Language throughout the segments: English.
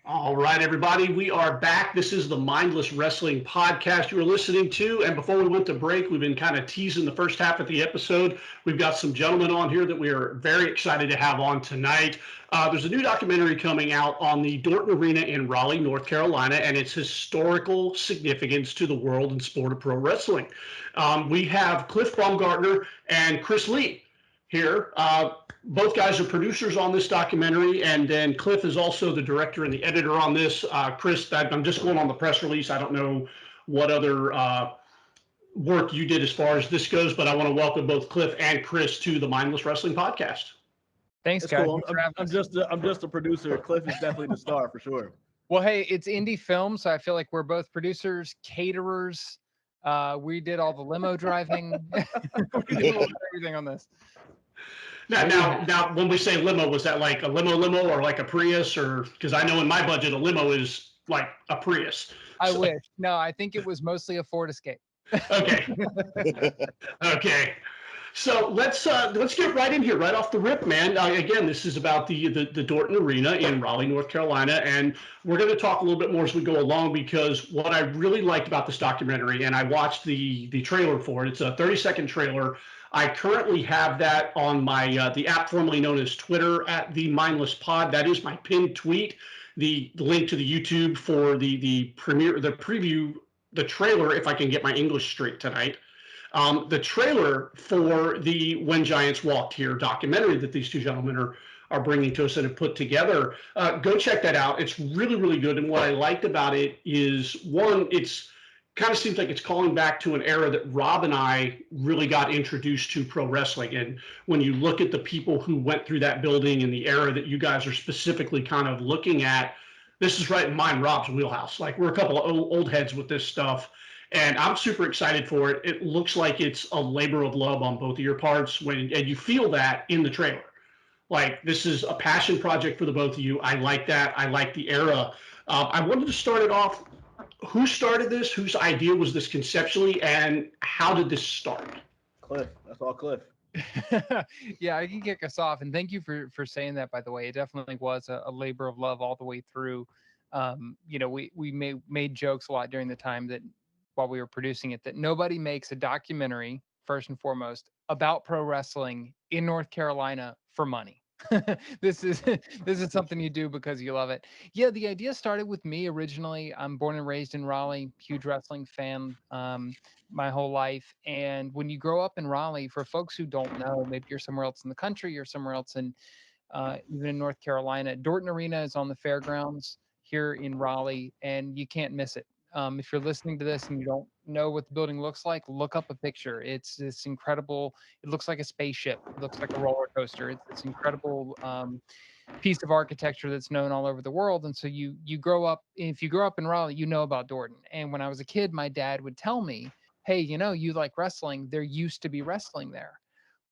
All right, everybody, we are back. This is the Mindless Wrestling Podcast you are listening to. And before we went to break, we've been kind of teasing the first half of the episode. We've got some gentlemen on here that we are very excited to have on tonight. There's a new documentary coming out on the Dorton Arena in Raleigh, North Carolina, and its historical significance to the world and sport of pro wrestling. We have Cliff Bumgardner and Chris Lee here. Both guys are producers on this documentary, and then Cliff is also the director and the editor on this. Chris, I'm just going on the press release. I don't know what other work you did as far as this goes, but I want to welcome both Cliff and Chris to the Mindless Wrestling Podcast. Thanks, That's guys. cool. I'm just a producer. Cliff is definitely the star for sure. Well, hey, it's indie film, so I feel like we're both producers, caterers. We did all the limo driving. We did a little bit of everything on this. Now, when we say limo, was that like a limo or like a Prius? Or because I know in my budget a limo is like a Prius. I wish. No, I think it was mostly a Ford Escape. Okay. Okay. So let's get right in here, right off the rip, man. Again, this is about the Dorton Arena in Raleigh, North Carolina, and we're going to talk a little bit more as we go along, because what I really liked about this documentary, and I watched the trailer for it. It's a 30-second trailer. I currently have that on my the app formerly known as Twitter at the Mindless Pod. That is my pinned tweet. The link to the YouTube for the preview, the trailer, if I can get my English straight tonight. The trailer for the When Giants Walked Here documentary that these two gentlemen are bringing to us and have put together. Go check that out. It's really, really good. And what I liked about it is, one, it's kind of seems like it's calling back to an era that Rob and I really got introduced to pro wrestling. And when you look at the people who went through that building and the era that you guys are specifically kind of looking at, this is right in mine, Rob's wheelhouse. Like, we're a couple of old heads with this stuff, and I'm super excited for it. It looks like it's a labor of love on both of your parts, and you feel that in the trailer. Like, this is a passion project for the both of you. I like that. I like the era. I wanted to start it off. Who started this? Whose idea was this conceptually, and how did this start? Cliff. That's all Cliff. Yeah, I can kick us off, and thank you for saying that, by the way. It definitely was a labor of love all the way through. We made jokes a lot during the time that while we were producing it, that nobody makes a documentary, first and foremost, about pro wrestling in North Carolina for money. This is something you do because you love it. Yeah, the idea started with me originally. I'm born and raised in Raleigh, huge wrestling fan my whole life. And when you grow up in Raleigh, for folks who don't know, maybe you're somewhere else in the country or somewhere else in even in North Carolina, Dorton Arena is on the fairgrounds here in Raleigh, and you can't miss it. If you're listening to this and you don't know what the building looks like, look up a picture. It's this incredible. It looks like a spaceship. It looks like a roller coaster. It's this incredible piece of architecture that's known all over the world. And so you grow up. If you grow up in Raleigh, you know about Dorton. And when I was a kid, my dad would tell me, "Hey, you like wrestling. There used to be wrestling there."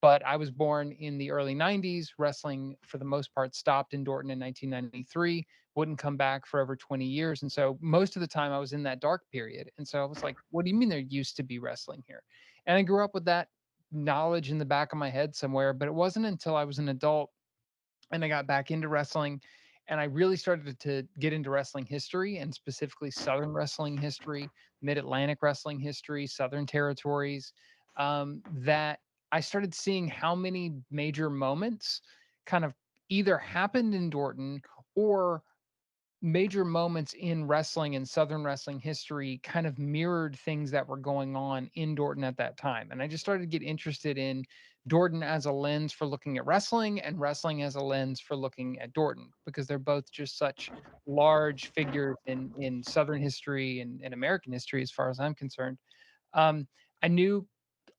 But I was born in the early 90s. Wrestling, for the most part, stopped in Dorton in 1993, wouldn't come back for over 20 years. And so most of the time I was in that dark period. And so I was like, what do you mean there used to be wrestling here? And I grew up with that knowledge in the back of my head somewhere. But it wasn't until I was an adult and I got back into wrestling and I really started to get into wrestling history, and specifically Southern wrestling history, Mid-Atlantic wrestling history, Southern territories, that I started seeing how many major moments kind of either happened in Dorton, or major moments in wrestling and Southern wrestling history kind of mirrored things that were going on in Dorton at that time. And I just started to get interested in Dorton as a lens for looking at wrestling, and wrestling as a lens for looking at Dorton, because they're both just such large figures in Southern history and American history, as far as I'm concerned. I knew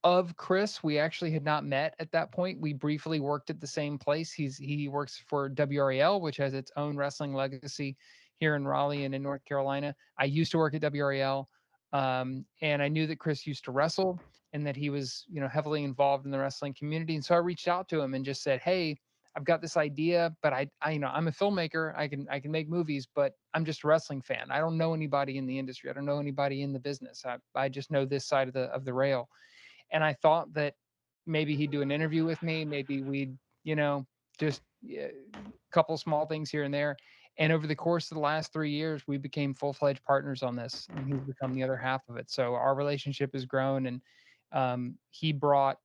of Chris. We actually had not met at that point. We briefly worked at the same place. He works for WRAL, which has its own wrestling legacy here in Raleigh and in North Carolina. I used to work at WRAL, and I knew that Chris used to wrestle and that he was, heavily involved in the wrestling community. And so I reached out to him and just said, "Hey, I've got this idea, but I'm a filmmaker. I can make movies, but I'm just a wrestling fan. I don't know anybody in the industry. I don't know anybody in the business. I just know this side of the rail." And I thought that maybe he'd do an interview with me. Maybe we'd, just a couple small things here and there. And over the course of the last 3 years, we became full-fledged partners on this, and he's become the other half of it. So our relationship has grown, and he brought,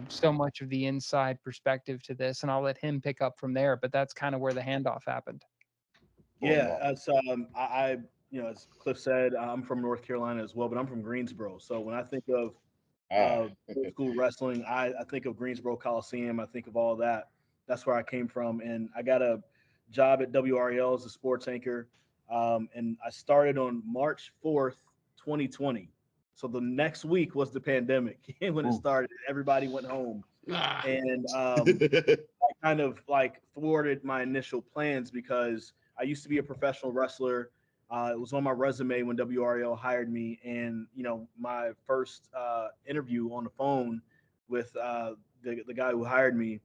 so much of the inside perspective to this, and I'll let him pick up from there. But that's kind of where the handoff happened. Yeah, as as Cliff said, I'm from North Carolina as well, but I'm from Greensboro. So when I think of old school wrestling, I think of Greensboro Coliseum. I think of all that. That's where I came from, and I got a job at WRL as a sports anchor, and I started on March 4th, 2020. So the next week was the pandemic when it started. Everybody went home, Ah, and I kind of like thwarted my initial plans because I used to be a professional wrestler. It was on my resume when WRL hired me, and my first interview on the phone with the guy who hired me.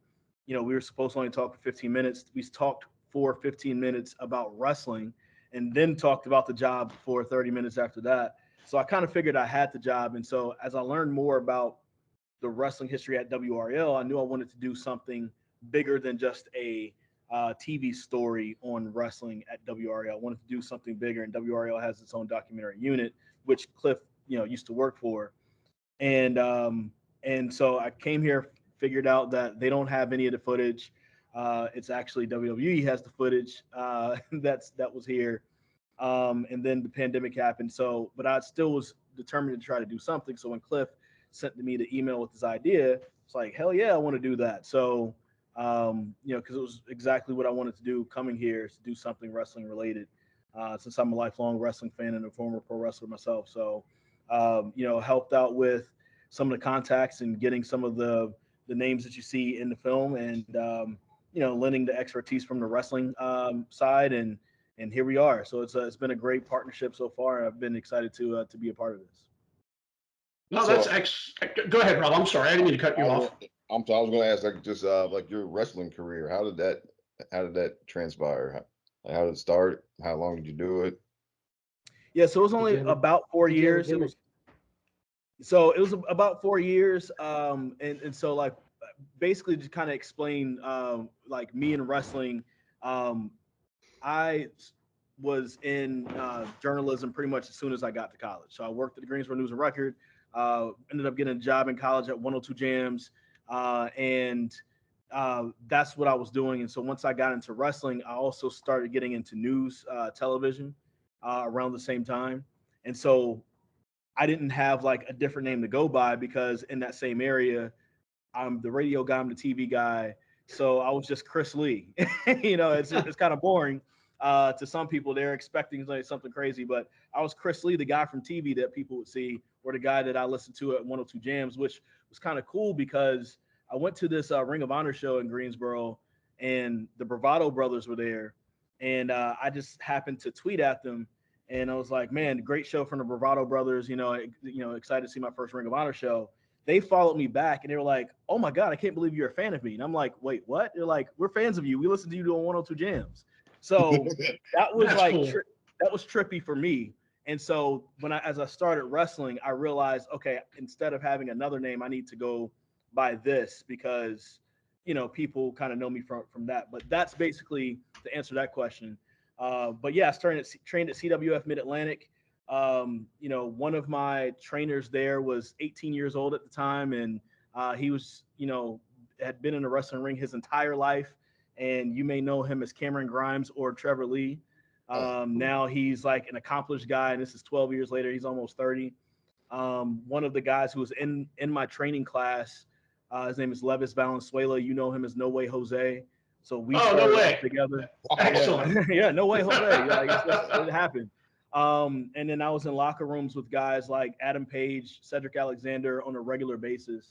We were supposed to only talk for 15 minutes. We talked for 15 minutes about wrestling, and then talked about the job for 30 minutes after that. So I kind of figured I had the job, and so as I learned more about the wrestling history at WRL, I knew I wanted to do something bigger than just a TV story on wrestling at WRL. I wanted to do something bigger, and WRL has its own documentary unit, which Cliff, used to work for, and so I came here, figured out that they don't have any of the footage. It's actually WWE has the footage that was here, and then the pandemic happened. So, but I still was determined to try to do something. So when Cliff sent me the email with his idea, it's like, hell yeah, I want to do that. So, because it was exactly what I wanted to do coming here, is to do something wrestling related. Since I'm a lifelong wrestling fan and a former pro wrestler myself, so helped out with some of the contacts and getting some of the names that you see in the film, and lending the expertise from the wrestling side, and here we are. So it's been a great partnership so far, and I've been excited to be a part of this. no, So go ahead, Rob. I'm sorry. I didn't mean to cut you off. I was going to ask, like, just like your wrestling career. How did that transpire? How did it start? How long did you do it? Yeah, so it was only about 4 years. It was about 4 years, and so like basically to kind of explain like me and wrestling. I was in journalism pretty much as soon as I got to college. So I worked at the Greensboro News and Record. Ended up getting a job in college at 102 Jams, and that's what I was doing. And so once I got into wrestling, I also started getting into news television around the same time. And so I didn't have like a different name to go by, because in that same area, I'm the radio guy, I'm the TV guy. So I was just Chris Lee. It's kind of boring to some people. They're expecting like something crazy, but I was Chris Lee, the guy from TV that people would see, or the guy that I listened to at 102 Jams, which was kind of cool because I went to this Ring of Honor show in Greensboro, and the Bravado brothers were there, and I just happened to tweet at them, and I was like, "Man, great show from the Bravado brothers. Excited to see my first Ring of Honor show." They followed me back, and they were like, "Oh my God, I can't believe you're a fan of me." And I'm like, "Wait, what?" They're like, "We're fans of you. We listen to you doing 102 Jams." So that was That's like cool. that was trippy for me. And so as I started wrestling, I realized, okay, instead of having another name, I need to go by this, because people kind of know me from that. But that's basically to answer that question. But yeah, I trained at CWF Mid Atlantic. One of my trainers there was 18 years old at the time, and he was, had been in a wrestling ring his entire life. And you may know him as Cameron Grimes or Trevor Lee. Now he's like an accomplished guy, and this is 12 years later. He's almost 30. One of the guys who was in my training class, his name is Levis Valenzuela. You know him as No Way Jose. So we started off together. Excellent. Yeah, No Way Jose. Yeah, it happened. And then I was in locker rooms with guys like Adam Page, Cedric Alexander on a regular basis.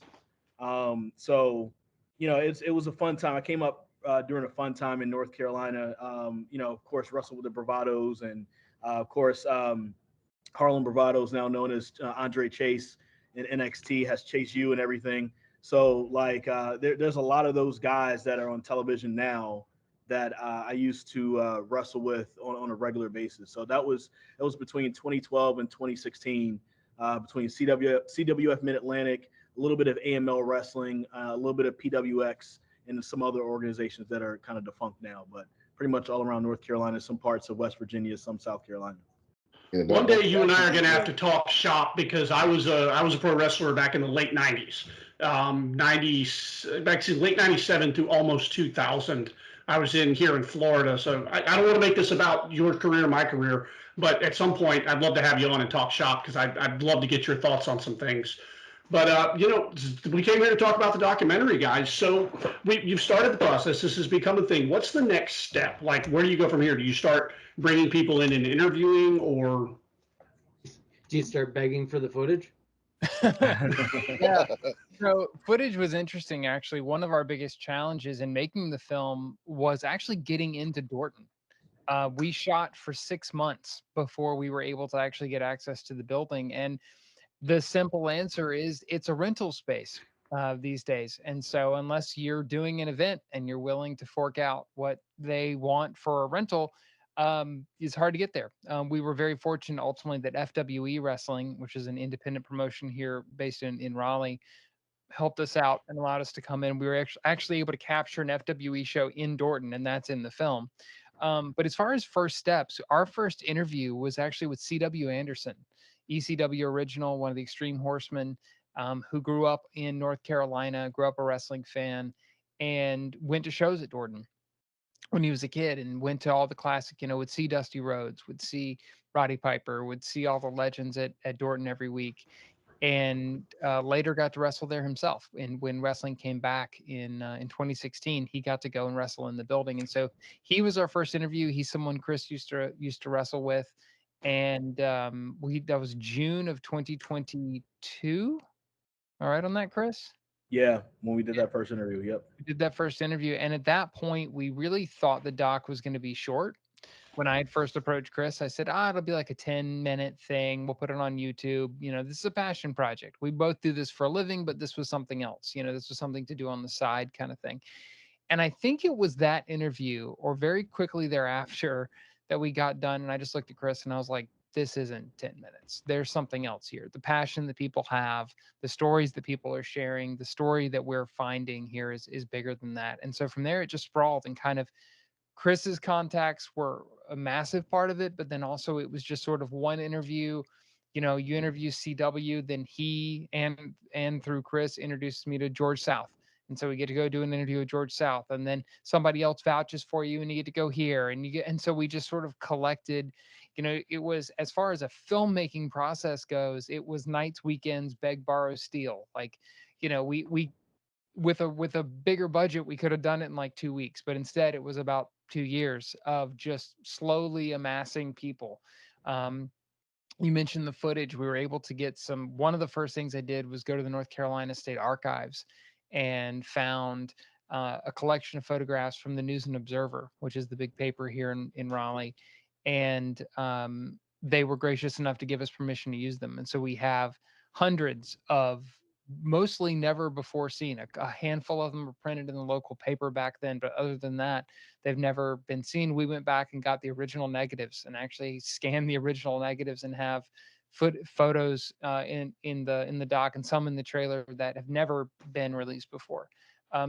So it was a fun time. I came up during a fun time in North Carolina. Of course, wrestled with the Bravados, and of course, Harlem Bravados, now known as Andre Chase in NXT, has Chase U and everything. So like there's a lot of those guys that are on television now that I used to wrestle with on a regular basis. So it was between 2012 and 2016, between CWF Mid Atlantic, a little bit of AML wrestling, a little bit of PWX, and some other organizations that are kind of defunct now. But pretty much all around North Carolina, some parts of West Virginia, some South Carolina. Yeah, One don't- day you and I are going to have to talk shop because I was a pro wrestler back in the late 90s, 90s, actually late 97 to almost 2000. I was here in Florida. So I don't want to make this about your career, my career, but at some point I'd love to have you on and talk shop because I'd love to get your thoughts on some things. But, we came here to talk about the documentary, guys. So you've started the process. This has become a thing. What's the next step? Like, where do you go from here? Do you start bringing people in and interviewing, or? Do you start begging for the footage? Yeah. So footage was interesting, actually. One of our biggest challenges in making the film was actually getting into Dorton. We shot for 6 months before we were able to actually get access to the building. And the simple answer is it's a rental space these days. And so unless you're doing an event and you're willing to fork out what they want for a rental, it's hard to get there. We were very fortunate ultimately that FWE Wrestling, which is an independent promotion here based in Raleigh, helped us out and allowed us to come in. We were actually able to capture an FWE show in Dorton, and that's in the film. But as far as first steps, our first interview was actually with C.W. Anderson, ECW original, one of the Extreme Horsemen, who grew up in North Carolina, grew up a wrestling fan, and went to shows at Dorton when he was a kid and went to all the classic, would see Dusty Rhodes, would see Roddy Piper, would see all the legends at Dorton every week. And later got to wrestle there himself. And when wrestling came back in 2016, he got to go and wrestle in the building. And so he was our first interview. He's someone Chris used to wrestle with, and that was June of 2022. All right on that, Chris? Yeah, when we did that first interview. Yep. We did that first interview, and at that point, we really thought the doc was going to be short. When I had first approached Chris, I said, it'll be like a 10-minute thing. We'll put it on YouTube. This is a passion project. We both do this for a living, but this was something else. This was something to do on the side kind of thing. And I think it was that interview or very quickly thereafter that we got done. And I just looked at Chris and I was like, this isn't 10 minutes. There's something else here. The passion that people have, the stories that people are sharing, the story that we're finding here is bigger than that. And so from there, it just sprawled, and kind of Chris's contacts were a massive part of it, but then also it was just sort of one interview. You interview CW, then he and through Chris introduced me to George South. And so we get to go do an interview with George South, and then somebody else vouches for you and you get to go here, and so we just sort of collected, it was, as far as a filmmaking process goes, it was nights, weekends, beg, borrow, steal. Like, we with a bigger budget, we could have done it in like 2 weeks, but instead it was about 2 years of just slowly amassing people. You mentioned the footage. We were able to get one of the first things I did was go to the North Carolina State Archives and found a collection of photographs from the News and Observer, which is the big paper here in Raleigh. And they were gracious enough to give us permission to use them. And so we have hundreds of mostly never before seen. A handful of them were printed in the local paper back then, but other than that, they've never been seen. We went back and got the original negatives and actually scanned the original negatives and have photos in the doc and some in the trailer that have never been released before.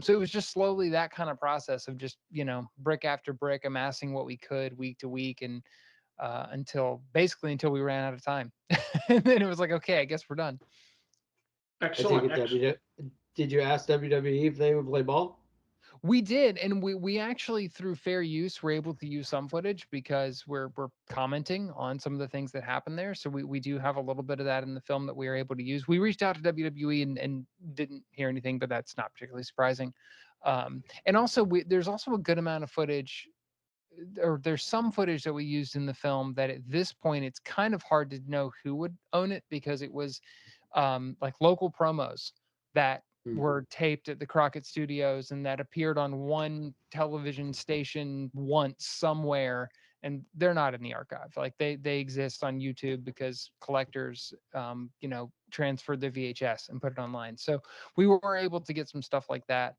So it was just slowly that kind of process of just, brick after brick, amassing what we could week to week, and until we ran out of time. And then it was like, okay, I guess we're done. Excellent. Did you ask WWE if they would play ball? We did, and we actually, through fair use, were able to use some footage because we're commenting on some of the things that happened there. So we do have a little bit of that in the film that we were able to use. We reached out to WWE and didn't hear anything, but that's not particularly surprising. And also, there's also a good amount of footage, or there's some footage that we used in the film that at this point it's kind of hard to know who would own it, because it was like local promos that were taped at the Crockett Studios and that appeared on one television station once somewhere, and they're not in the archive. Like they exist on YouTube because collectors transferred their VHS and put it online. So we were able to get some stuff like that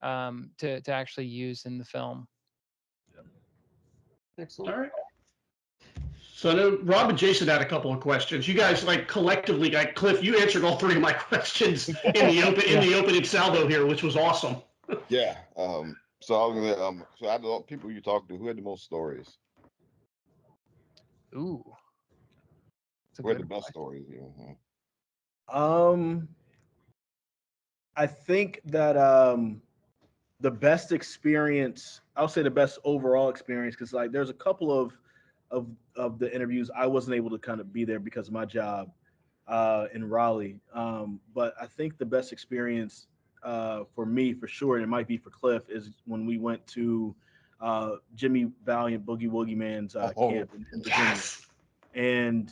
to actually use in the film. Excellent. All right. So I know Rob and Jason had a couple of questions. You guys, like, collectively, like Cliff, you answered all three of my questions in the opening salvo here, which was awesome. Yeah. So I was gonna, so out of all people you talked to, who had the most stories? Ooh, it's a Who had the good best question. stories? You know? I think that the best experience, I'll say the best overall experience, because like there's a couple of the interviews I wasn't able to kind of be there because of my job in Raleigh. But I think the best experience for me, for sure, and it might be for Cliff, is when we went to Jimmy Valiant Boogie Woogie Man's camp in Virginia, Yes. and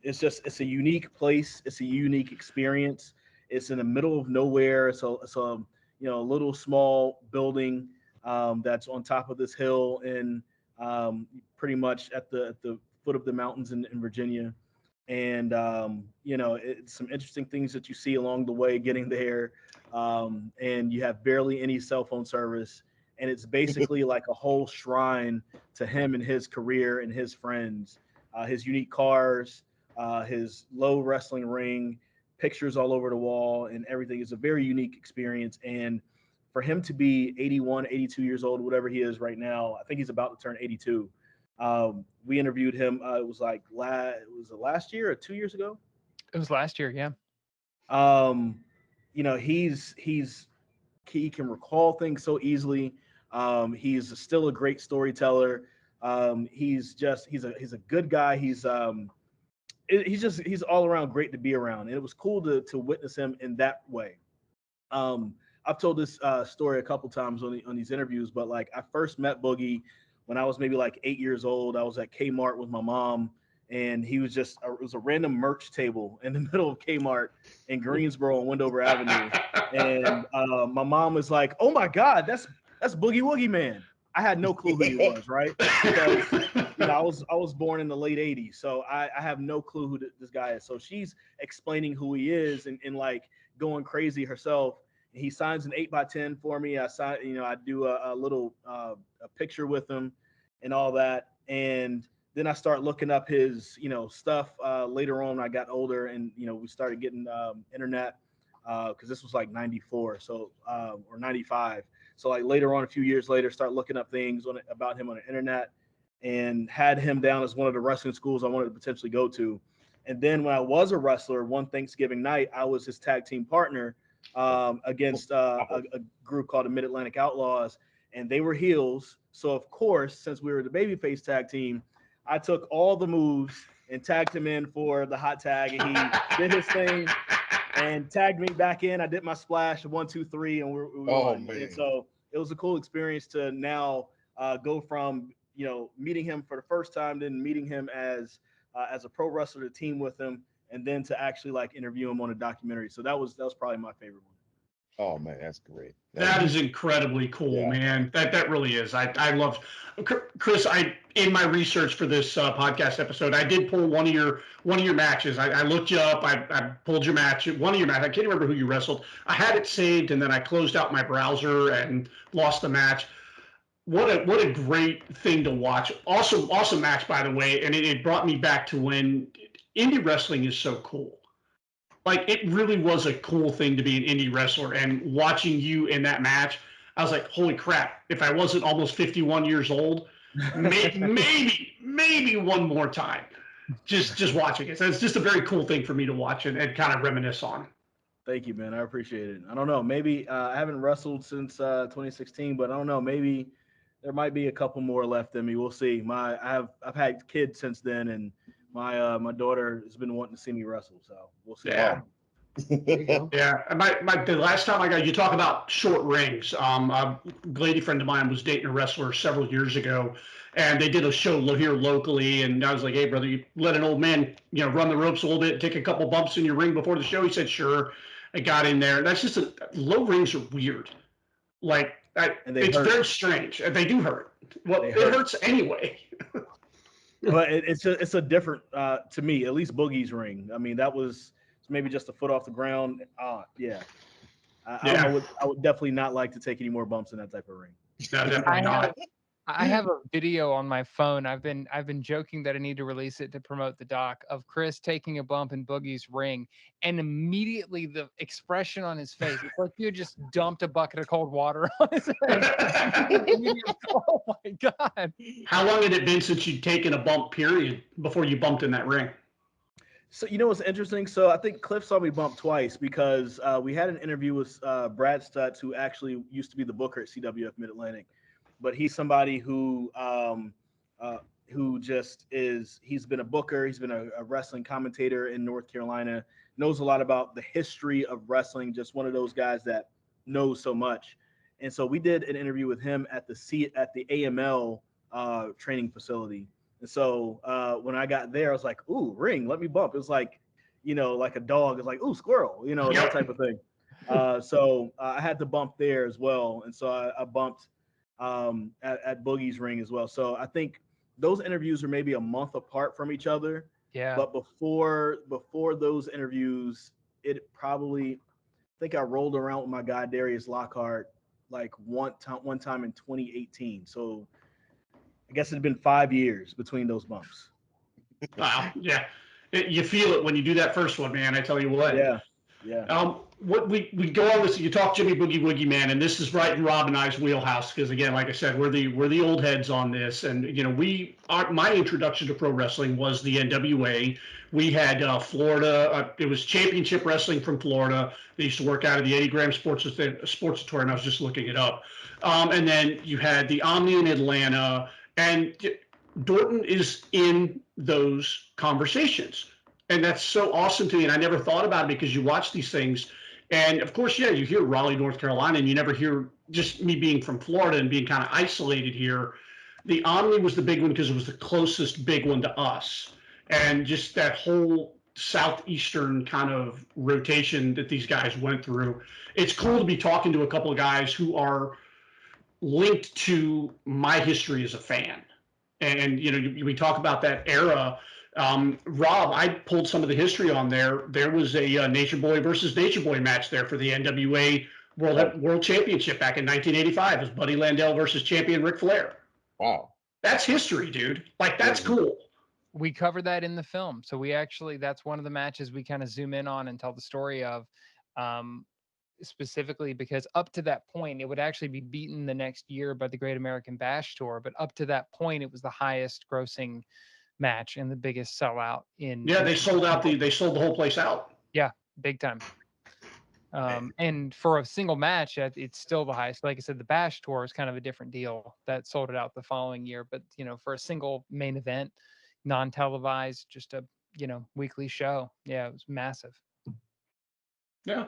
it's a unique place. It's a unique experience. It's in the middle of nowhere. It's a a little small building that's on top of this hill and pretty much at the foot of the mountains in Virginia. And it's some interesting things that you see along the way getting there. And you have barely any cell phone service, and it's basically like a whole shrine to him and his career and his friends, his unique cars, his low wrestling ring, pictures all over the wall, and everything. Is a very unique experience. And for him to be 81, 82 years old, whatever he is right now, I think he's about to turn 82. We interviewed him. It was like was it last year or 2 years ago? It was last year, yeah. Um, he can recall things so easily. He's still a great storyteller. He's a good guy. He's all around great to be around, and it was cool to witness him in that way. I've told this story a couple times on these interviews, but like I first met Boogie when I was maybe like 8 years old. I was at Kmart with my mom, and he was it was a random merch table in the middle of Kmart in Greensboro on Wendover Avenue, and my mom was like, "Oh my God, that's Boogie Woogie Man." I had no clue who he was, right? Because I was born in the late '80s, so I have no clue who this guy is. So she's explaining who he is and like going crazy herself. He signs an 8x10 for me. I do a little a picture with him and all that. And then I start looking up his stuff later on when I got older, and we started getting internet because this was like '94, so or '95. So like later on, a few years later, start looking up things about him on the internet, and had him down as one of the wrestling schools I wanted to potentially go to. And then when I was a wrestler, one Thanksgiving night, I was his tag team partner against a group called the Mid-Atlantic Outlaws, and they were heels. So of course, since we were the babyface tag team, I took all the moves and tagged him in for the hot tag, and he did his thing and tagged me back in. I did my splash, 1, 2, 3, and we won. Man. And so it was a cool experience to now go from meeting him for the first time, then meeting him as a pro wrestler to team with him, and then to actually like interview him on a documentary. So that was probably my favorite one. Oh man, that's great. That is incredibly cool, Yeah. man. That really is. I love Chris. In my research for this podcast episode, I did pull one of your matches. I looked you up. I pulled your match. One of your matches. I can't remember who you wrestled. I had it saved, and then I closed out my browser and lost the match. What a great thing to watch. Awesome match, by the way. And it brought me back to when indie wrestling is so cool. Like, it really was a cool thing to be an indie wrestler, and watching you in that match, I was like, holy crap, if I wasn't almost 51 years old, maybe one more time, just watching it. So it's just a very cool thing for me to watch and kind of reminisce on. Thank you, man. I appreciate it. I don't know. Maybe I haven't wrestled since 2016, but I don't know. Maybe there might be a couple more left in me. We'll see. I've had kids since then, and my daughter has been wanting to see me wrestle. So we'll see. Yeah. There you go. Yeah, the last time you talk about short rings. A lady friend of mine was dating a wrestler several years ago, and they did a show here locally. And I was like, "Hey, brother, you let an old man, run the ropes a little bit, take a couple bumps in your ring before the show." He said, "Sure." I got in there. That's just low rings are weird. Like And they it's hurt. very strange. They do hurt. Well, They it hurt. hurts anyway. But it's a different to me, at least Boogie's ring. I mean, that was maybe just a foot off the ground. Yeah. I don't know. I would definitely not like to take any more bumps in that type of ring. No, definitely not. I have a video on my phone. I've been joking that I need to release it to promote the doc of Chris taking a bump in Boogie's ring, and immediately the expression on his face, it's like you had just dumped a bucket of cold water on his head. Oh my god! How long had it been since you'd taken a bump, period, before you bumped in that ring? So you know what's interesting? So I think Cliff saw me bump twice because we had an interview with Brad Stutz, who actually used to be the booker at CWF Mid Atlantic, but he's somebody who just is. He's been a booker. He's been a wrestling commentator in North Carolina. Knows a lot about the history of wrestling. Just one of those guys that knows so much. And so we did an interview with him at the AML training facility. And so when I got there, I was like, "Ooh, ring, let me bump." It was like, like a dog. It's like, "Ooh, squirrel," that type of thing. So I had to bump there as well, and so I bumped at Boogie's ring as well. So I think those interviews are maybe a month apart from each other. Yeah. But before those interviews, I think I rolled around with my guy Darius Lockhart like one time in 2018. So I guess it had been 5 years between those bumps. Wow. Yeah. You feel it when you do that first one, man. I tell you what. Yeah. What we go on this, you talk Jimmy Boogie Woogie, man, and this is right in Rob and I's wheelhouse because again, like I said, we're the old heads on this, and my introduction to pro wrestling was the NWA. We had Florida. It was Championship Wrestling from Florida. They used to work out of the 80 Gram Sportsatory, and I was just looking it up. And then you had the Omni in Atlanta, and Dorton is in those conversations. And that's so awesome to me. And I never thought about it because you watch these things. And of course, yeah, you hear Raleigh, North Carolina, and you never hear, just me being from Florida and being kind of isolated here. The Omni was the big one because it was the closest big one to us. And just that whole Southeastern kind of rotation that these guys went through. It's cool to be talking to a couple of guys who are linked to my history as a fan. And, we talk about that era. Rob, I pulled some of the history on there. There was a Nature Boy versus Nature Boy match there for the NWA World Championship back in 1985. It was Buddy Landell versus champion Ric Flair. Wow. That's history, dude. Like, that's cool. We covered that in the film. So that's one of the matches we kind of zoom in on and tell the story of, specifically because up to that point, it would actually be beaten the next year by the Great American Bash Tour. But up to that point, it was the highest grossing match and the biggest sellout in. Yeah, they sold the whole place out. Yeah, big time. And for a single match, it's still the highest. Like I said, the Bash Tour is kind of a different deal that sold it out the following year. But for a single main event, non-televised, just a weekly show, yeah, it was massive. Yeah.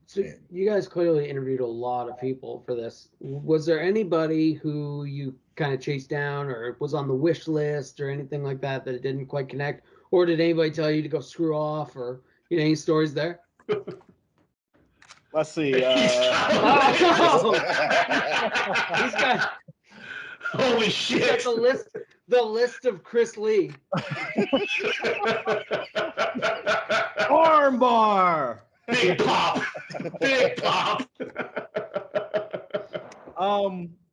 So you guys clearly interviewed a lot of people for this. Was there anybody who you kind of chased down or was on the wish list or anything like that it didn't quite connect? Or did anybody tell you to go screw off or any stories there? Let's see. He's got Holy shit. The list of Chris Lee. Armbar. Big pop. Big pop.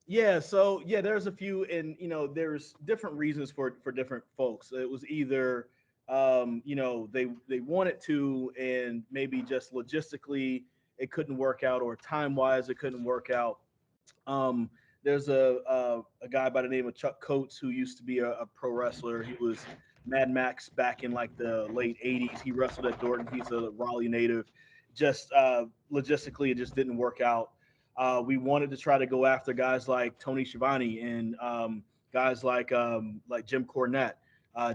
There's a few, and there's different reasons for different folks. It was either they wanted to, and maybe just logistically it couldn't work out, or time wise it couldn't work out. There's a guy by the name of Chuck Coates who used to be a pro wrestler. He was Mad Max back in like the late 80s. He wrestled at Dorton. He's a Raleigh native. Just logistically, it just didn't work out. We wanted to try to go after guys like Tony Schiavone and guys like Jim Cornette.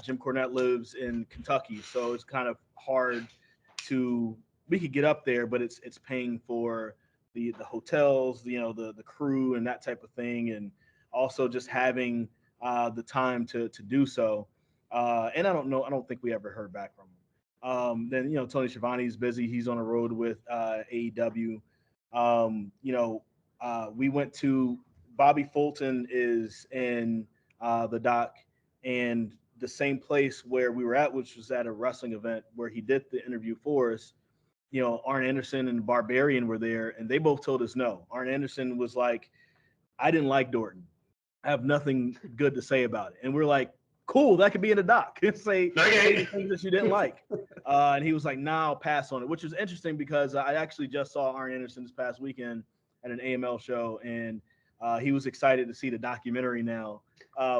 Jim Cornette lives in Kentucky, so it's kind of hard we could get up there, but it's paying for the hotels, the crew and that type of thing, and also just having the time to do so. And I don't think we ever heard back from him. Then Tony Schiavone's busy. He's on the road with AEW. We went to Bobby Fulton is in the doc, and the same place where we were at, which was at a wrestling event where he did the interview for us. Arn Anderson and Barbarian were there, and they both told us no. Arn Anderson was like, I didn't like Dorton. have nothing good to say about it. And we're like, cool, that could be in the doc. say the things that you didn't like. And he was like, nah, I'll pass on it, which was interesting because I actually just saw Arn Anderson this past weekend at an AML show, and he was excited to see the documentary now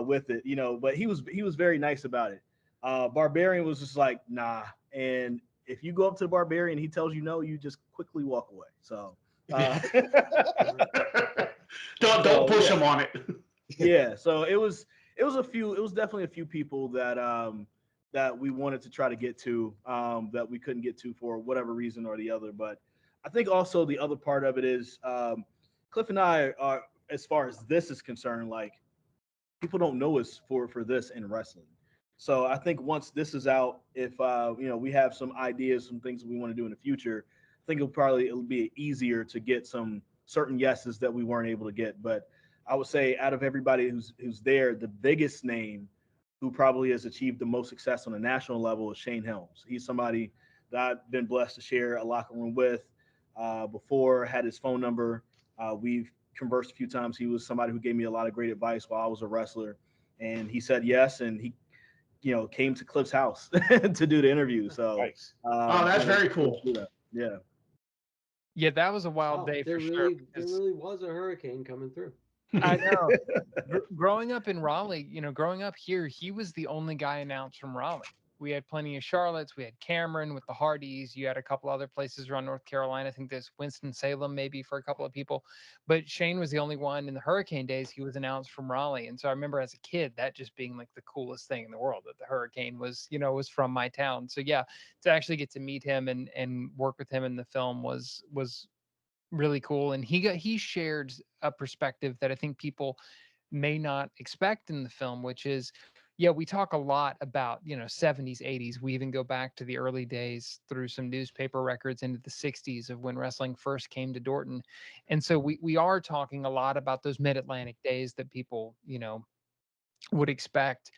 with it, but he was very nice about it. Barbarian was just like, nah. And if you go up to the Barbarian, he tells you no, you just quickly walk away. So don't push him on it. Yeah, so it was definitely a few people that that we wanted to try to get to that we couldn't get to for whatever reason or the other. But I think also the other part of it is Cliff and I are, as far as this is concerned, like, people don't know us for this in wrestling. So I think once this is out, if we have some ideas, some things that we want to do in the future, I think it'll be easier to get some certain yeses that we weren't able to get. But I would say out of everybody who's there, the biggest name who probably has achieved the most success on a national level is Shane Helms. He's somebody that I've been blessed to share a locker room with before, had his phone number. We've conversed a few times. He was somebody who gave me a lot of great advice while I was a wrestler, and he said yes, and he came to Cliff's house to do the interview. So Nice. That's very cool. Yeah. Yeah, that was a wild day for sure. There really was a hurricane coming through. I know. Growing up in Raleigh, growing up here, he was the only guy announced from Raleigh. We had plenty of Charlottes. We had Cameron with the Hardys. You had a couple other places around North Carolina. I think there's Winston-Salem maybe for a couple of people. But Shane was the only one in the hurricane days. He was announced from Raleigh. And so I remember as a kid, that just being like the coolest thing in the world, that the hurricane was from my town. So yeah, to actually get to meet him and work with him in the film was really cool. And he shared a perspective that I think people may not expect in the film, which is, yeah, we talk a lot about 70s, 80s. We even go back to the early days through some newspaper records into the 60s of when wrestling first came to Dorton. And so we are talking a lot about those mid-Atlantic days that people would expect.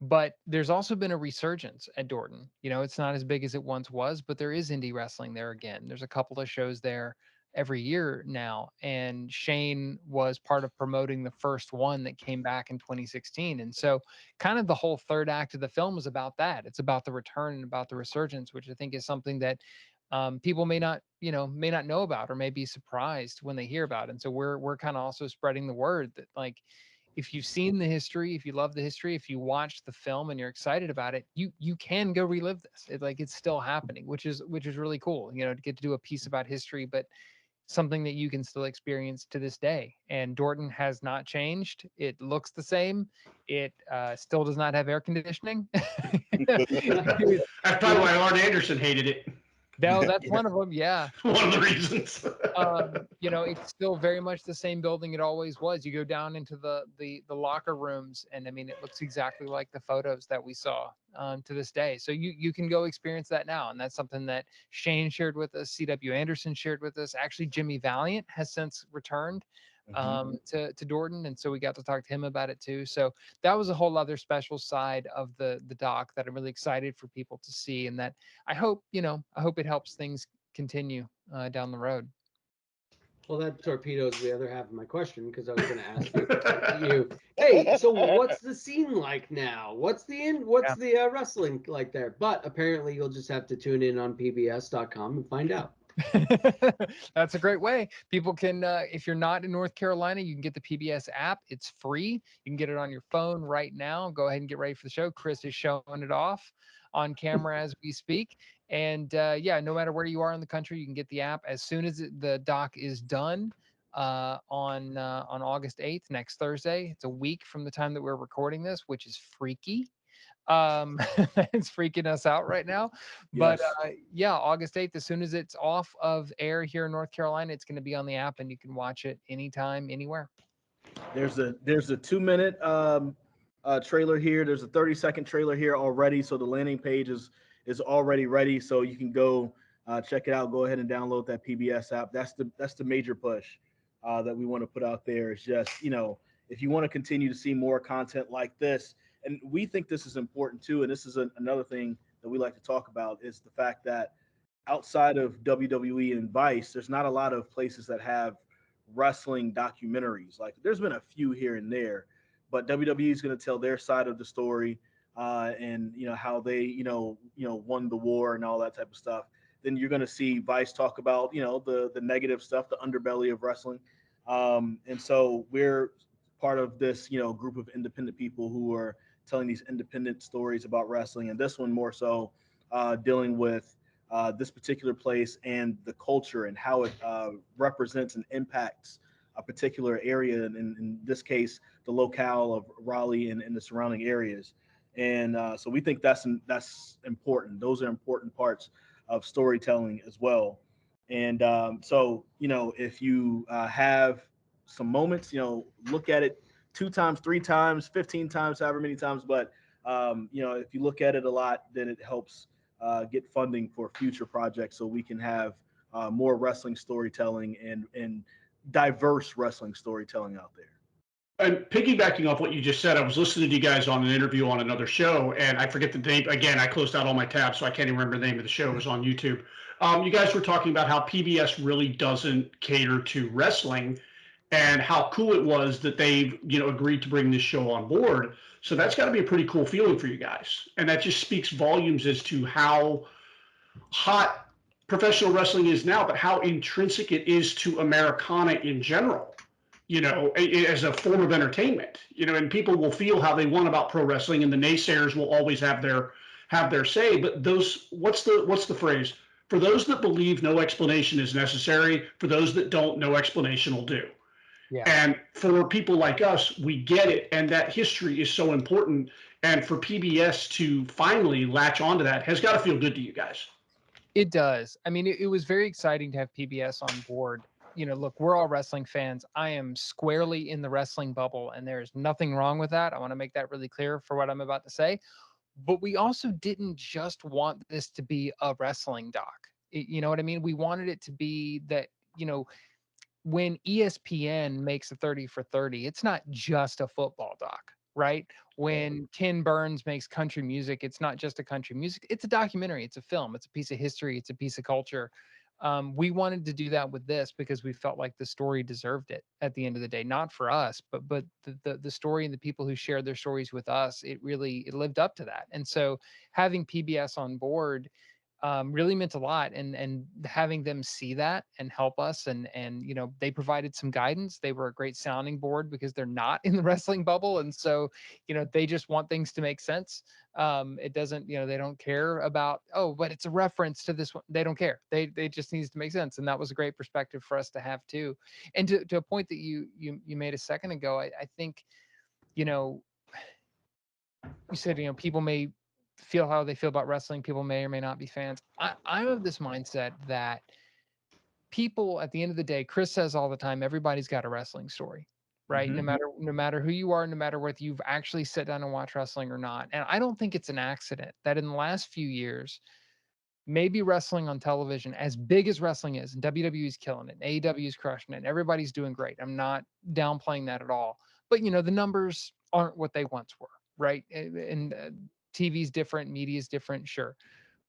But there's also been a resurgence at Dorton. It's not as big as it once was, but there is indie wrestling there again. There's a couple of shows there every year now. And Shane was part of promoting the first one that came back in 2016. And so kind of the whole third act of the film is about that. It's about the return and about the resurgence, which I think is something that people may not know about or may be surprised when they hear about it. And so we're kind of also spreading the word that, like, if you've seen the history, if you love the history, if you watched the film and you're excited about it, you can go relive this. It's still happening, which is really cool, to get to do a piece about history, but something that you can still experience to this day. And Dorton has not changed. It looks the same. It still does not have air conditioning. That's probably why Arn Anderson hated it. No, that's one of them. Yeah. One of the reasons. It's still very much the same building it always was. You go down into the locker rooms, and I mean, it looks exactly like the photos that we saw to this day. So you can go experience that now, and that's something that Shane shared with us. C.W. Anderson shared with us. Actually, Jimmy Valiant has since returned to Dorton, and so we got to talk to him about it too. So that was a whole other special side of the doc that I'm really excited for people to see, and that I hope it helps things continue down the road. Well, that torpedoes the other half of my question, because I was going to ask you, hey, so what's the scene like now? What's the wrestling like there? But apparently you'll just have to tune in on pbs.com and find out. That's a great way. People can, if you're not in North Carolina, you can get the PBS app. It's free. You can get it on your phone right now. Go ahead and get ready for the show. Chris is showing it off on camera as we speak. And yeah, no matter where you are in the country, you can get the app as soon as the doc is done on August 8th, next Thursday. It's a week from the time that we're recording this, which is freaky. It's freaking us out right now. But yeah, August 8th, as soon as it's off of air here in North Carolina, it's going to be on the app, and you can watch it anytime, anywhere. There's a 2-minute trailer here. There's a 30-second trailer here already. So the landing page is already ready. So you can go check it out. Go ahead and download that PBS app. That's the major push that we want to put out there. Is just, if you want to continue to see more content like this, and we think this is important too, and this is another thing that we like to talk about, is the fact that outside of WWE and Vice, there's not a lot of places that have wrestling documentaries. Like, there's been a few here and there, but WWE is going to tell their side of the story, and how they won the war and all that type of stuff. Then you're going to see Vice talk about the negative stuff, the underbelly of wrestling, and so we're part of this group of independent people who are telling these independent stories about wrestling, and this one more so dealing with this particular place and the culture and how it represents and impacts a particular area, and in this case, the locale of Raleigh and the surrounding areas. And so we think that's important. Those are important parts of storytelling as well. And so, if you have some moments, look at it 2 times, 3 times, 15 times, however many times. But, if you look at it a lot, then it helps get funding for future projects so we can have more wrestling storytelling and diverse wrestling storytelling out there. And piggybacking off what you just said, I was listening to you guys on an interview on another show, and I forget the name. Again, I closed out all my tabs, so I can't even remember the name of the show. It was on YouTube. You guys were talking about how PBS really doesn't cater to wrestling, and how cool it was that they've agreed to bring this show on board. So that's got to be a pretty cool feeling for you guys, and that just speaks volumes as to how hot professional wrestling is now, but how intrinsic it is to Americana in general, as a form of entertainment, and people will feel how they want about pro wrestling, and the naysayers will always have their say. But what's the phrase? For those that believe, no explanation is necessary. For those that don't, no explanation will do. Yeah. And for people like us, we get it, and that history is so important. And for PBS to finally latch onto that has got to feel good to you guys. It does. I mean, it was very exciting to have PBS on board. Look, we're all wrestling fans. I am squarely in the wrestling bubble, and there's nothing wrong with that. I want to make that really clear for what I'm about to say. But we also didn't just want this to be a wrestling doc. You know what I mean? We wanted it to be that, when ESPN makes a 30 for 30, it's not just a football doc, right? When Ken Burns makes country music, it's not just a country music, it's a documentary, it's a film, it's a piece of history, it's a piece of culture. We wanted to do that with this because we felt like the story deserved it at the end of the day, not for us, but the story and the people who shared their stories with us, it lived up to that. And so having PBS on board really meant a lot, and having them see that and help us, and they provided some guidance. They were a great sounding board because they're not in the wrestling bubble, and so they just want things to make sense. It doesn't, they don't care about, oh, but it's a reference to this one. They don't care. They just needs to make sense, and that was a great perspective for us to have too. And to a point that you made a second ago, I think you said people may feel how they feel about wrestling. People may or may not be fans. I'm of this mindset that people, at the end of the day, Chris says all the time, everybody's got a wrestling story, right? Mhm. No matter who you are, no matter whether you've actually sat down and watched wrestling or not. And I don't think it's an accident that in the last few years, maybe wrestling on television, as big as wrestling is, and WWE's killing it, and AEW's crushing it, and everybody's doing great. I'm not downplaying that at all. But the numbers aren't what they once were, right? And TV's different, media's different, sure.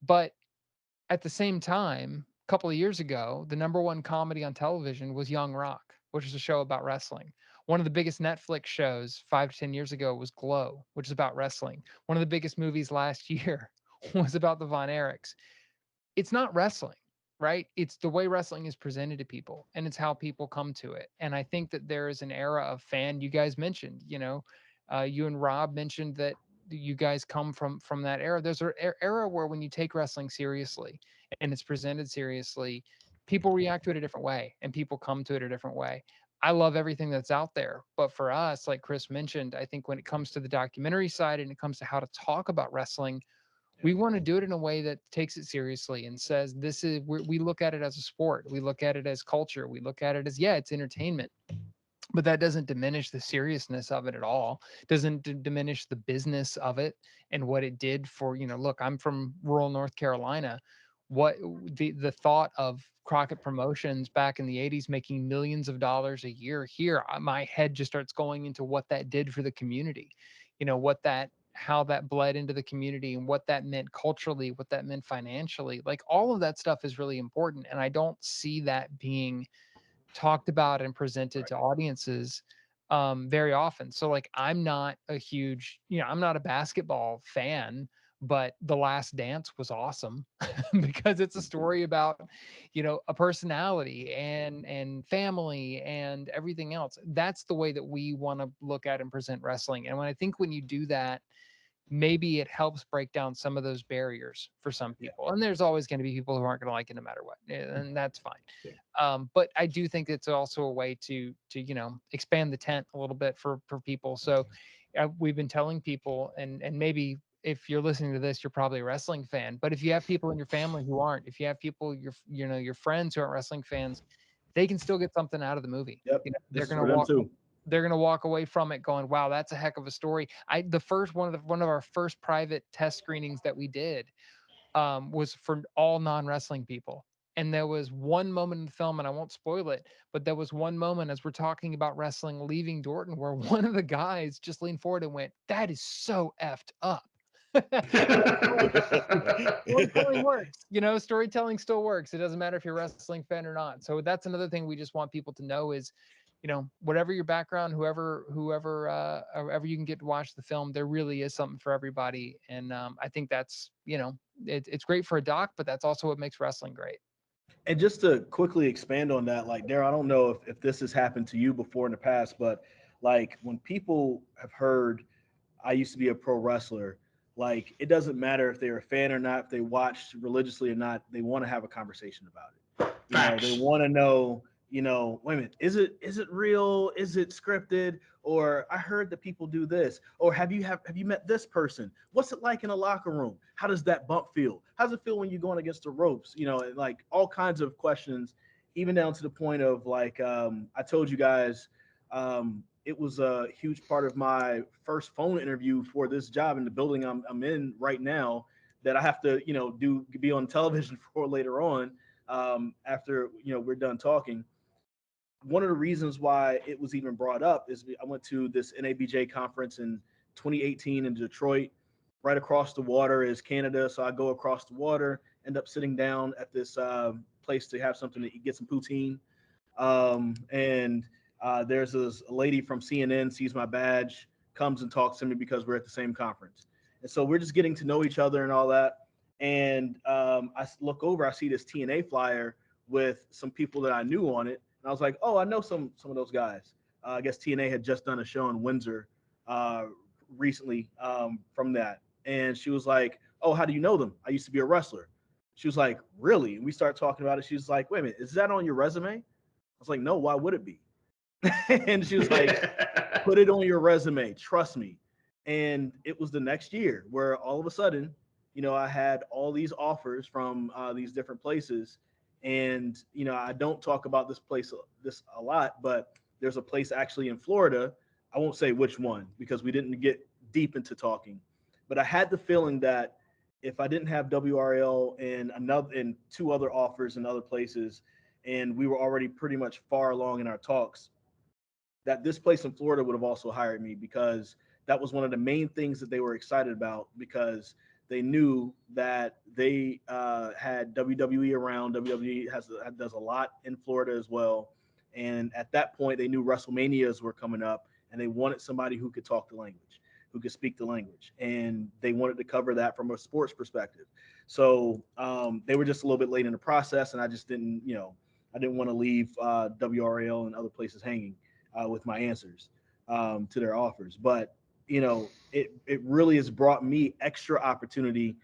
But at the same time, a couple of years ago, the number one comedy on television was Young Rock, which is a show about wrestling. One of the biggest Netflix shows 5 to 10 years ago was Glow, which is about wrestling. One of the biggest movies last year was about the Von Erichs. It's not wrestling, right? It's the way wrestling is presented to people, and it's how people come to it. And I think that there is an era of fan. You guys mentioned, you and Rob mentioned that you guys come from that era. There's an era where when you take wrestling seriously and it's presented seriously, people react to it a different way, and people come to it a different way. I love everything that's out there, but for us, like Chris mentioned, I think when it comes to the documentary side and it comes to how to talk about wrestling, we want to do it in a way that takes it seriously and says we look at it as a sport, we look at it as culture, we look at it as, yeah, it's entertainment, but that doesn't diminish the seriousness of it at all. Doesn't diminish the business of it and what it did for, look, I'm from rural North Carolina. What the thought of Crockett Promotions back in the 80s making millions of dollars a year here, my head just starts going into what that did for the community. How that bled into the community and what that meant culturally, what that meant financially. Like, all of that stuff is really important, and I don't see that being talked about and presented to audiences very often. So like, I'm not a huge, I'm not a basketball fan, but The Last Dance was awesome because it's a story about, a personality and family and everything else. That's the way that we want to look at and present wrestling. And when you do that, maybe it helps break down some of those barriers for some people. And there's always going to be people who aren't going to like it no matter what, and that's fine. But I do think it's also a way to expand the tent a little bit for people. So we've been telling people, and maybe if you're listening to this, you're probably a wrestling fan. But if you have people in your family who aren't, if you have people your friends who aren't wrestling fans, they can still get something out of the movie. Yep. They're This is going for to them walk. too. They're going to walk away from it going, wow, that's a heck of a story. One of our first private test screenings that we did was for all non-wrestling people. And there was one moment in the film, and I won't spoil it, but there was one moment as we're talking about wrestling leaving Dorton where one of the guys just leaned forward and went, that is so effed up. Storytelling works. Storytelling still works. It doesn't matter if you're a wrestling fan or not. So that's another thing we just want people to know is, whatever your background, whoever you can get to watch the film, there really is something for everybody. And I think that's, it's great for a doc, but that's also what makes wrestling great. And just to quickly expand on that, like, Darryl, I don't know if this has happened to you before in the past, but like when people have heard I used to be a pro wrestler, like it doesn't matter if they're a fan or not, if they watched religiously or not, they want to have a conversation about it. They want to know, wait a minute, is it real? Is it scripted? Or I heard that people do this. Or have you met this person? What's it like in a locker room? How does that bump feel? How does it feel when you're going against the ropes? And like all kinds of questions, even down to the point of like I told you guys, it was a huge part of my first phone interview for this job in the building I'm in right now that I have to be on television for later on after we're done talking. One of the reasons why it was even brought up is I went to this NABJ conference in 2018 in Detroit. Right across the water is Canada, so I go across the water, end up sitting down at this place to have something to get some poutine, and there's this lady from CNN, sees my badge, comes and talks to me because we're at the same conference. And so we're just getting to know each other and all that. And I look over, I see this TNA flyer with some people that I knew on it. And I was like, oh, I know some of those guys. I guess TNA had just done a show in Windsor recently from that. And she was like, oh, how do you know them? I used to be a wrestler. She was like, really? And we started talking about it. She was like, wait a minute, is that on your resume? I was like, no, why would it be? And she was like, put it on your resume, trust me. And it was the next year where all of a sudden, I had all these offers from these different places. And, I don't talk about this a lot, but there's a place actually in Florida. I won't say which one because we didn't get deep into talking, but I had the feeling that if I didn't have WRL and two other offers in other places, and we were already pretty much far along in our talks, that this place in Florida would have also hired me because that was one of the main things that they were excited about because they knew that they had WWE around. WWE does a lot in Florida as well. And at that point, they knew WrestleManias were coming up and they wanted somebody who could talk the language, who could speak the language. And they wanted to cover that from a sports perspective. So they were just a little bit late in the process. And I just didn't, I didn't want to leave WRL and other places hanging with my answers to their offers. But it really has brought me extra opportunity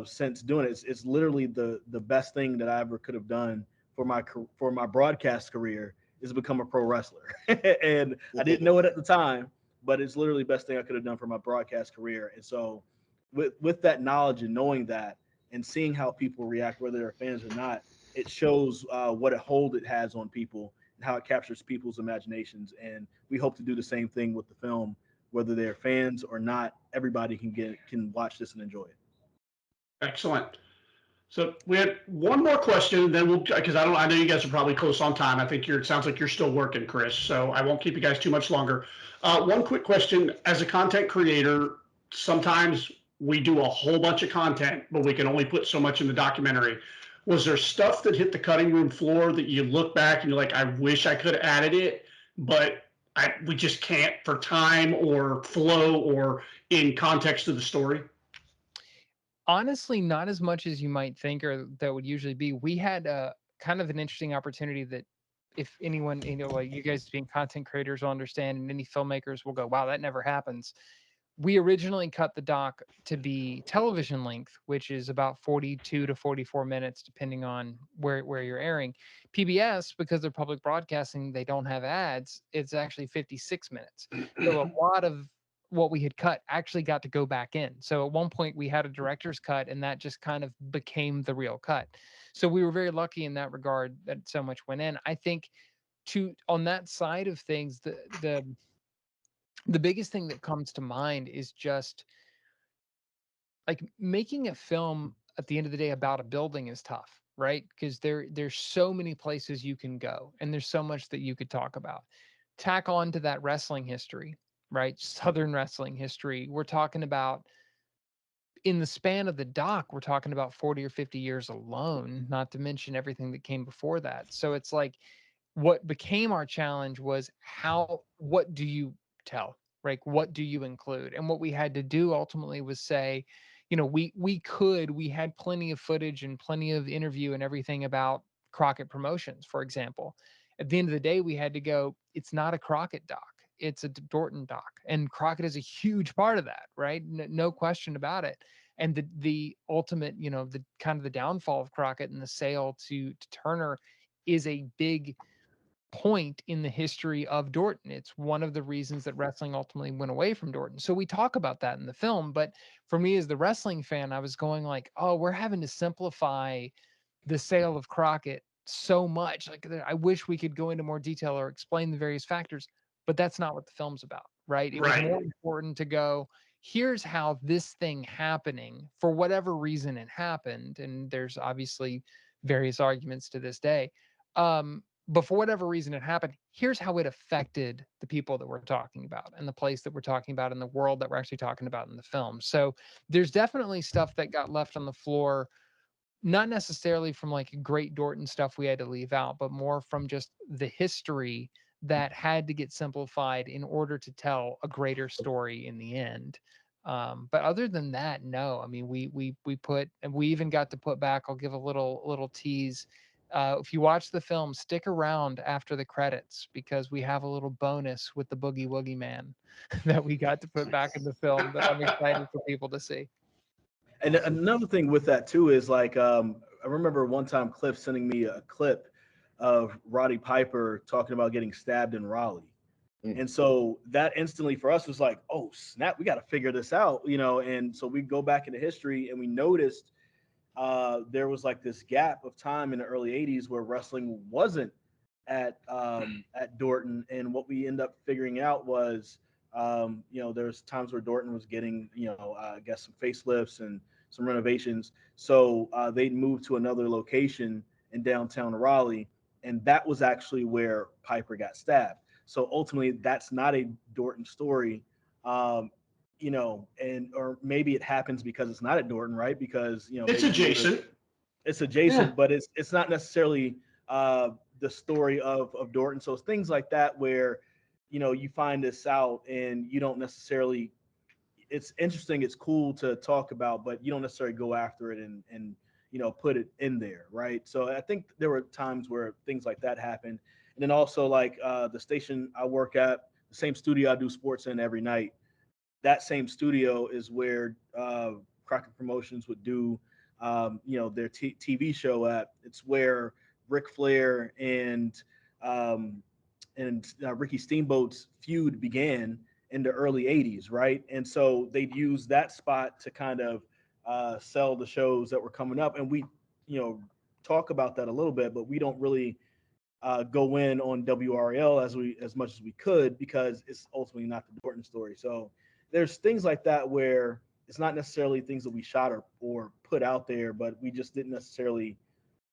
since doing it. It's literally the best thing that I ever could have done for my broadcast career is to become a pro wrestler. And I didn't know it at the time, but it's literally the best thing I could have done for my broadcast career. And so with that knowledge and knowing that and seeing how people react, whether they're fans or not, it shows what a hold it has on people and how it captures people's imaginations. And we hope to do the same thing with the film. Whether they're fans or not, everybody can watch this and enjoy it. Excellent. So we had one more question, and then because I know you guys are probably close on time. I think it sounds like you're still working, Chris. So I won't keep you guys too much longer. One quick question: as a content creator, sometimes we do a whole bunch of content, but we can only put so much in the documentary. Was there stuff that hit the cutting room floor that you look back and you're like, I wish I could have added it, but we just can't for time or flow or in context of the story? Honestly, not as much as you might think or that would usually be. We had a kind of an interesting opportunity that if anyone, like you guys being content creators will understand, and any filmmakers will go, wow, that never happens. We originally cut the doc to be television length, which is about 42 to 44 minutes, depending on where you're airing. PBS, because they're public broadcasting, they don't have ads. It's actually 56 minutes. So a lot of what we had cut actually got to go back in. So at one point we had a director's cut, and that just kind of became the real cut. So we were very lucky in that regard that so much went in. I think on that side of things, the biggest thing that comes to mind is just like making a film at the end of the day about a building is tough, right? Because there's so many places you can go, and there's so much that you could talk about. Tack on to that wrestling history, right? Southern wrestling history. We're talking about in the span of the doc, we're talking about 40 or 50 years alone, not to mention everything that came before that. So it's like what became our challenge was what do you tell? Like what do you include? And what we had to do ultimately was say, we had plenty of footage and plenty of interview and everything about Crockett Promotions, for example. At the end of the day, we had to go, it's not a Crockett doc. It's a Dorton doc. And Crockett is a huge part of that, right? No question about it. And the ultimate, the kind of the downfall of Crockett and the sale to Turner is a big point in the history of Dorton. It's one of the reasons that wrestling ultimately went away from Dorton. So we talk about that in the film, but for me as the wrestling fan, I was going like, oh, we're having to simplify the sale of Crockett so much. Like I wish we could go into more detail or explain the various factors, but that's not what the film's about, right? It was Right. more important to go, here's how this thing happening, for whatever reason it happened, and there's obviously various arguments to this day. But for whatever reason it happened, here's how it affected the people that we're talking about and the place that we're talking about and the world that we're actually talking about in the film. So there's definitely stuff that got left on the floor, not necessarily from like great Dorton stuff we had to leave out, but more from just the history that had to get simplified in order to tell a greater story in the end. But other than that, no. I mean, we put, and we even got to put back. I'll give a little tease. If you watch the film, stick around after the credits because we have a little bonus with the Boogie Woogie Man that we got to put back in the film that I'm excited for people to see. And another thing with that too is like I remember one time Cliff sending me a clip of Roddy Piper talking about getting stabbed in Raleigh. And so that instantly for us was like, oh snap, we got to figure this out, And so we go back into history and we noticed there was like this gap of time in the early '80s where wrestling wasn't at Dorton, and what we end up figuring out was, there's times where Dorton was getting, I guess some facelifts and some renovations, so they moved to another location in downtown Raleigh, and that was actually where Piper got stabbed. So ultimately, that's not a Dorton story. And or maybe it happens because it's not at Dorton, right? Because It's adjacent. it's adjacent, Yeah. but it's not necessarily the story of Dorton. So it's things like that where you find this out and you don't necessarily. It's interesting. It's cool to talk about, but you don't necessarily go after it and put it in there, right? So I think there were times where things like that happened, and then also like the station I work at, the same studio I do sports in every night. That same studio is where Crockett Promotions would do, their TV show at. It's where Ric Flair um, and Ricky Steamboat's feud began in the early '80s, right? And so they'd use that spot to kind of sell the shows that were coming up, and we, talk about that a little bit, but we don't really go in on WRL as much as we could because it's ultimately not the Dorton story. So there's things like that where it's not necessarily things that we shot or put out there, but we just didn't necessarily.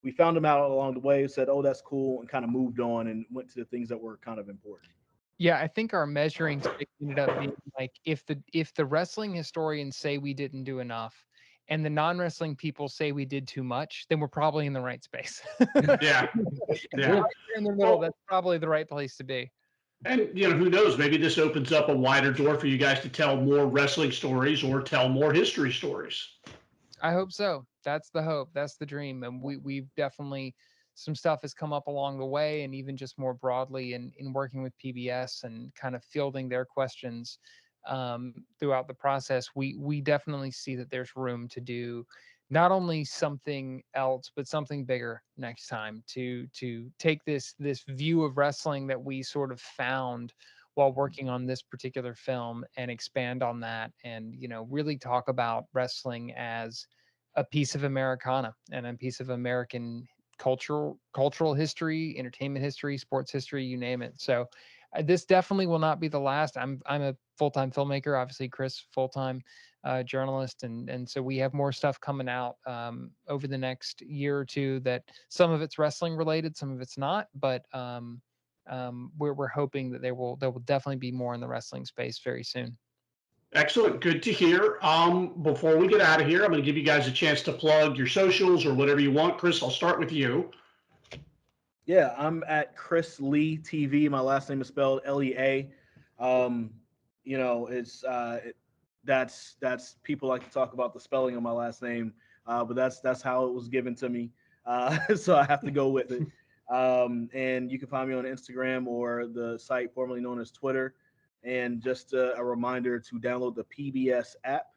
We found them out along the way, said, "Oh, that's cool," and kind of moved on and went to the things that were kind of important. Yeah, I think our measuring stick ended up being like if the wrestling historians say we didn't do enough and the non-wrestling people say we did too much, then we're probably in the right space. Yeah. If we're Yeah. right there in the middle, Well, that's probably the right place to be. And, who knows, maybe this opens up a wider door for you guys to tell more wrestling stories or tell more history stories. I hope so. That's the hope. That's the dream. And we've definitely, some stuff has come up along the way, and even just more broadly in working with PBS and kind of fielding their questions throughout the process. We definitely see that there's room to do not only something else, but something bigger next time, to take this view of wrestling that we sort of found while working on this particular film and expand on that, and really talk about wrestling as a piece of Americana and a piece of American cultural history, entertainment history, sports history, you name it. So this definitely will not be the last. I'm a full-time filmmaker, obviously Chris full-time journalist, and so we have more stuff coming out over the next year or two, that some of it's wrestling related, some of it's not, but we're hoping that there will definitely be more in the wrestling space very soon. Excellent. Good to hear. Before we get out of here, I'm going to give you guys a chance to plug your socials or whatever you want. Chris, I'll start with you. Yeah, I'm at Chris Lee TV. My last name is spelled Lea. It's that's people like to talk about the spelling of my last name, but that's how it was given to me. So I have to go with it. And you can find me on Instagram or the site formerly known as Twitter. And just a reminder to download the PBS app,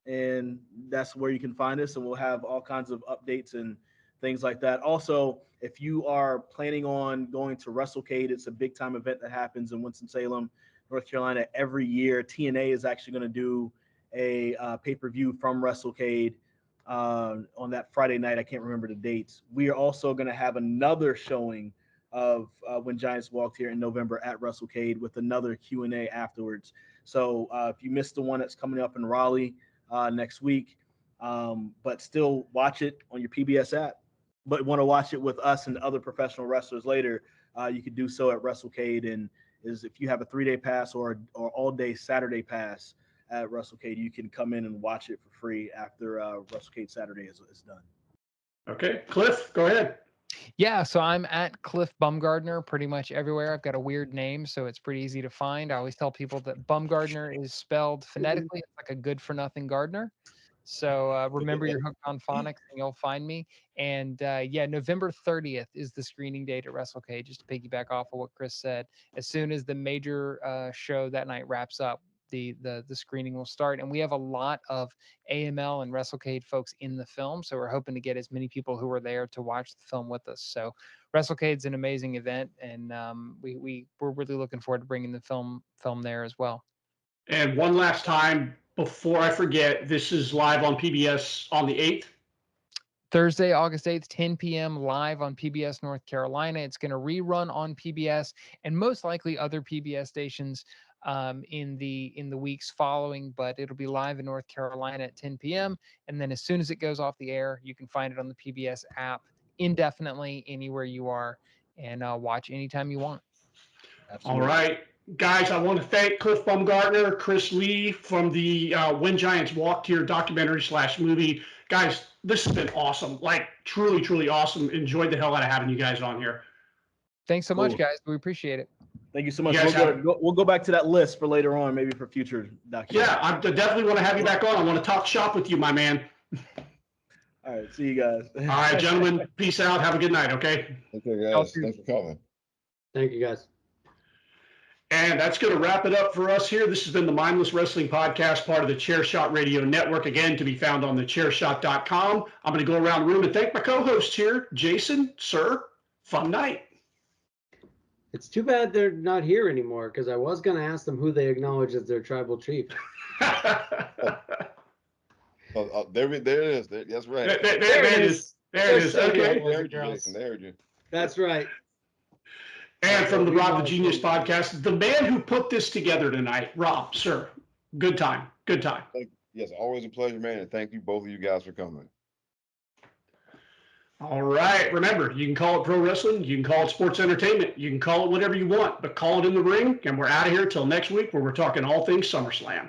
and that's where you can find us. And we'll have all kinds of updates and things like that. Also, if you are planning on going to WrestleCade, it's a big time event that happens in Winston-Salem, North Carolina every year. TNA is actually going to do a pay-per-view from WrestleCade on that Friday night. I can't remember the dates. We are also going to have another showing of When Giants Walked here in November at WrestleCade, with another Q&A afterwards. So if you missed the one that's coming up in Raleigh next week, but still watch it on your PBS app, but want to watch it with us and other professional wrestlers later, you could do so at WrestleCade. And if you have a 3-day pass or all-day Saturday pass at WrestleCade, you can come in and watch it for free after WrestleCade Saturday is done. Okay. Cliff, go ahead. Yeah, so I'm at Cliff Bumgardner pretty much everywhere. I've got a weird name, so it's pretty easy to find. I always tell people that Bumgardner is spelled phonetically. It's like a good for nothing gardener. So remember you're hooked on phonics and you'll find me. And November 30th is the screening date at WrestleCade, just to piggyback off of what Chris said. As soon as the major show that night wraps up, the screening will start. And we have a lot of AML and WrestleCade folks in the film, so we're hoping to get as many people who are there to watch the film with us. So WrestleCade's an amazing event, and we're really looking forward to bringing the film there as well. And one last time before I forget, this is live on PBS on the 8th. Thursday, August 8th, 10 p.m. live on PBS North Carolina. It's going to rerun on PBS and most likely other PBS stations in the weeks following, but it'll be live in North Carolina at 10 p.m. And then as soon as it goes off the air, you can find it on the PBS app indefinitely anywhere you are, and watch anytime you want. Absolutely. All right. Guys, I want to thank Cliff Bumgardner, Chris Lee from the When Giants Walked Here documentary/movie. Guys, this has been awesome. Like, truly, truly awesome. Enjoyed the hell out of having you guys on here. Thanks so much, guys. We appreciate it. Thank you so much. You We'll go back to that list for later on, maybe for future documentaries. Yeah, I definitely want to have you back on. I want to talk shop with you, my man. All right. See you guys. All right, gentlemen. Peace out. Have a good night, okay? Okay, guys. Thanks for coming. Thank you, guys. And that's going to wrap it up for us here. This has been the Mindless Wrestling Podcast, part of the Chairshot Radio Network, again, to be found on thechairshot.com. I'm going to go around the room and thank my co-hosts here. Jason, sir, fun night. It's too bad they're not here anymore, because I was going to ask them who they acknowledge as their tribal chief. There it is. That's right. There it is. There it is. Okay. There you. That's right. And from the Rob the Genius podcast, the man who put this together tonight, Rob, sir, good time. Good time. Yes, always a pleasure, man. And thank you, both of you guys, for coming. All right. Remember, you can call it pro wrestling. You can call it sports entertainment. You can call it whatever you want, but call it in the ring. And we're out of here till next week, where we're talking all things SummerSlam.